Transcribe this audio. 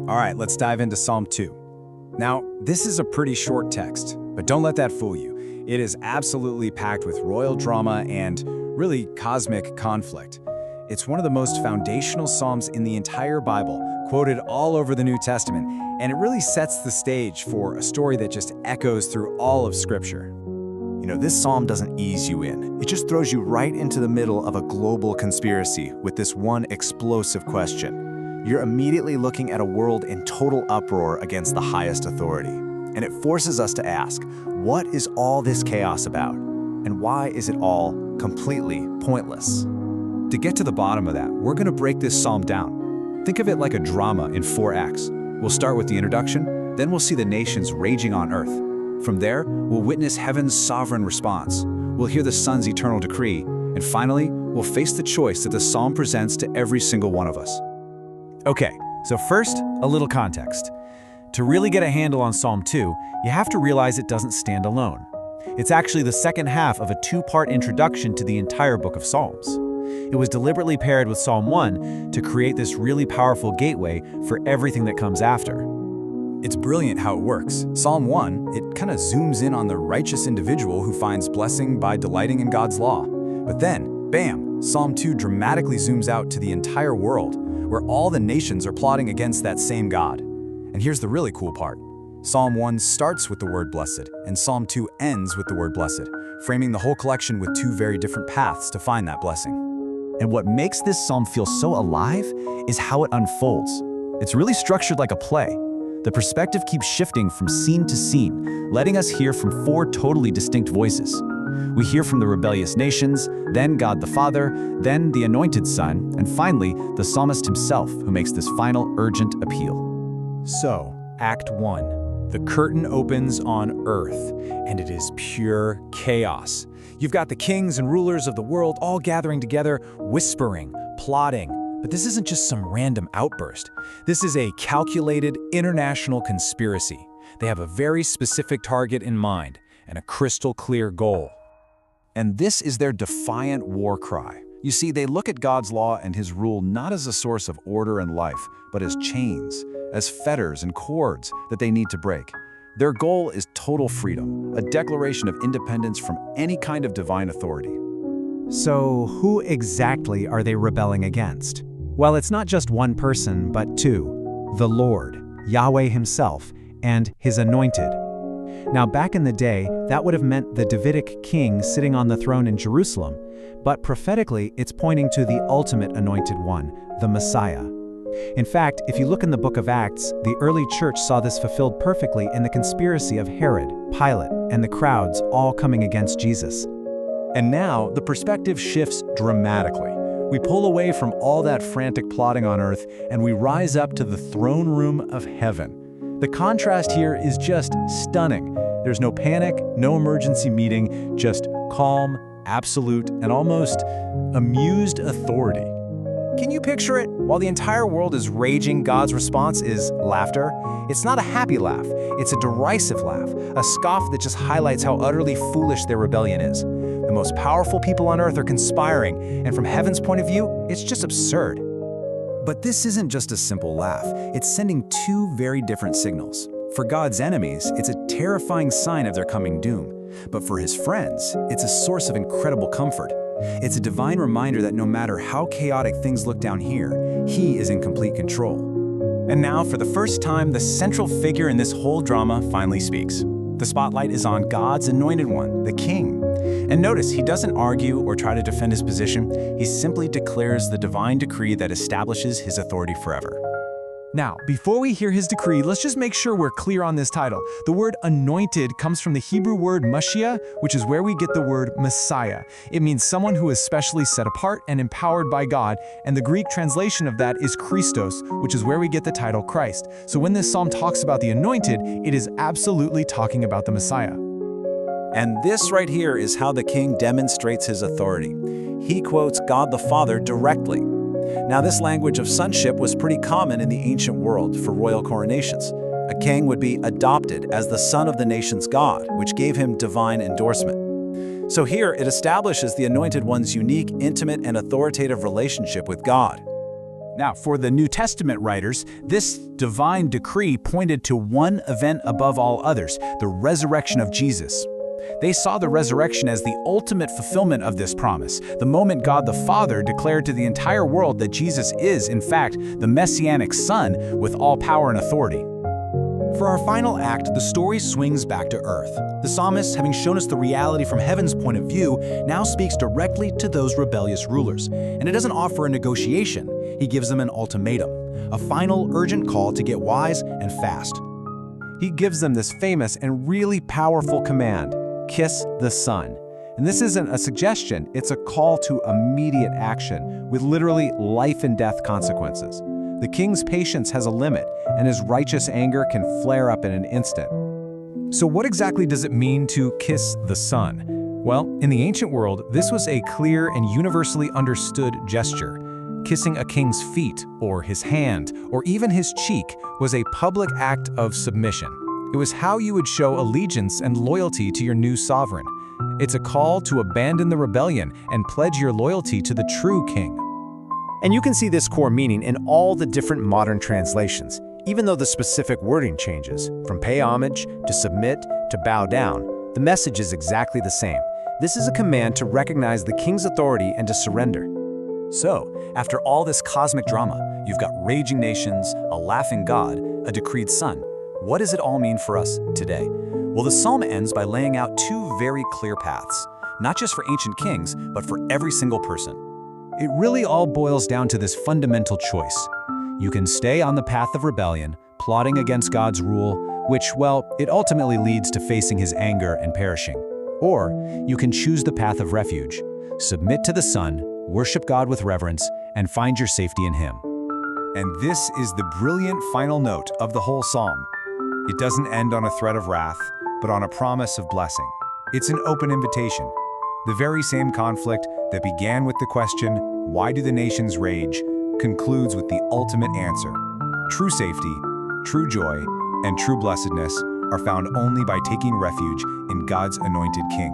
All right, let's dive into Psalm 2. Now, this is a pretty short text, but don't let that fool you. It is absolutely packed with royal drama and really cosmic conflict. It's one of the most foundational psalms in the entire Bible, quoted all over the New Testament, and it really sets the stage for a story that just echoes through all of Scripture. You know, this psalm doesn't ease you in. It just throws you right into the middle of a global conspiracy with this one explosive question. You're immediately looking at a world in total uproar against the highest authority. And it forces us to ask, what is all this chaos about? And why is it all completely pointless? To get to the bottom of that, we're going to break this psalm down. Think of it like a drama in 4 acts. We'll start with the introduction, then we'll see the nations raging on earth. From there, we'll witness heaven's sovereign response. We'll hear the Son's eternal decree. And finally, we'll face the choice that the psalm presents to every single one of us. Okay, so first, a little context. To really get a handle on Psalm 2, you have to realize it doesn't stand alone. It's actually the second half of a 2-part introduction to the entire book of Psalms. It was deliberately paired with Psalm 1 to create this really powerful gateway for everything that comes after. It's brilliant how it works. Psalm 1, it kind of zooms in on the righteous individual who finds blessing by delighting in God's law. But then, bam, Psalm 2 dramatically zooms out to the entire world, where all the nations are plotting against that same God. And here's the really cool part. Psalm 1 starts with the word blessed, and Psalm 2 ends with the word blessed, framing the whole collection with 2 very different paths to find that blessing. And what makes this psalm feel so alive is how it unfolds. It's really structured like a play. The perspective keeps shifting from scene to scene, letting us hear from 4 totally distinct voices. We hear from the rebellious nations, then God the Father, then the Anointed Son, and finally, the psalmist himself, who makes this final urgent appeal. So, Act 1. The curtain opens on earth, and it is pure chaos. You've got the kings and rulers of the world all gathering together, whispering, plotting. But this isn't just some random outburst. This is a calculated international conspiracy. They have a very specific target in mind and a crystal clear goal. And this is their defiant war cry. You see, they look at God's law and His rule not as a source of order and life, but as chains, as fetters and cords that they need to break. Their goal is total freedom, a declaration of independence from any kind of divine authority. So, who exactly are they rebelling against? Well, it's not just one person, but 2. The Lord, Yahweh Himself, and His Anointed. Now, back in the day, that would have meant the Davidic king sitting on the throne in Jerusalem, but prophetically, it's pointing to the ultimate Anointed One, the Messiah. In fact, if you look in the book of Acts, the early church saw this fulfilled perfectly in the conspiracy of Herod, Pilate, and the crowds all coming against Jesus. And now, the perspective shifts dramatically. We pull away from all that frantic plotting on earth, and we rise up to the throne room of heaven. The contrast here is just stunning. There's no panic, no emergency meeting, just calm, absolute, and almost amused authority. Can you picture it? While the entire world is raging, God's response is laughter. It's not a happy laugh, it's a derisive laugh, a scoff that just highlights how utterly foolish their rebellion is. The most powerful people on earth are conspiring, and from heaven's point of view, it's just absurd. But this isn't just a simple laugh. It's sending 2 very different signals. For God's enemies, it's a terrifying sign of their coming doom. But for His friends, it's a source of incredible comfort. It's a divine reminder that no matter how chaotic things look down here, He is in complete control. And now, for the first time, the central figure in this whole drama finally speaks. The spotlight is on God's Anointed One, the King. And notice, He doesn't argue or try to defend His position. He simply declares the divine decree that establishes His authority forever. Now, before we hear His decree, let's just make sure we're clear on this title. The word anointed comes from the Hebrew word Mashiach, which is where we get the word Messiah. It means someone who is specially set apart and empowered by God, and the Greek translation of that is Christos, which is where we get the title Christ. So when this psalm talks about the anointed, it is absolutely talking about the Messiah. And this right here is how the king demonstrates his authority. He quotes God the Father directly. Now, this language of sonship was pretty common in the ancient world for royal coronations. A king would be adopted as the son of the nation's God, which gave him divine endorsement. So here, it establishes the Anointed One's unique, intimate, and authoritative relationship with God. Now, for the New Testament writers, this divine decree pointed to one event above all others, the resurrection of Jesus. They saw the resurrection as the ultimate fulfillment of this promise, the moment God the Father declared to the entire world that Jesus is, in fact, the Messianic Son with all power and authority. For our final act, the story swings back to earth. The psalmist, having shown us the reality from heaven's point of view, now speaks directly to those rebellious rulers. And it doesn't offer a negotiation. He gives them an ultimatum, a final urgent call to get wise and fast. He gives them this famous and really powerful command: kiss the Son. And this isn't a suggestion, it's a call to immediate action with literally life and death consequences. The king's patience has a limit, and his righteous anger can flare up in an instant. So what exactly does it mean to kiss the Son? Well, in the ancient world, this was a clear and universally understood gesture. Kissing a king's feet, or his hand, or even his cheek was a public act of submission. It was how you would show allegiance and loyalty to your new sovereign. It's a call to abandon the rebellion and pledge your loyalty to the true king. And you can see this core meaning in all the different modern translations, even though the specific wording changes. From pay homage to submit to bow down, the message is exactly the same. This is a command to recognize the king's authority and to surrender. So, after all this cosmic drama, you've got raging nations, a laughing God, a decreed son. What does it all mean for us today? Well, the psalm ends by laying out two very clear paths, not just for ancient kings, but for every single person. It really all boils down to this fundamental choice. You can stay on the path of rebellion, plotting against God's rule, which, well, it ultimately leads to facing his anger and perishing. Or you can choose the path of refuge, submit to the Son, worship God with reverence, and find your safety in him. And this is the brilliant final note of the whole psalm. It doesn't end on a threat of wrath, but on a promise of blessing. It's an open invitation. The very same conflict that began with the question, "Why do the nations rage?" concludes with the ultimate answer. True safety, true joy, and true blessedness are found only by taking refuge in God's anointed King.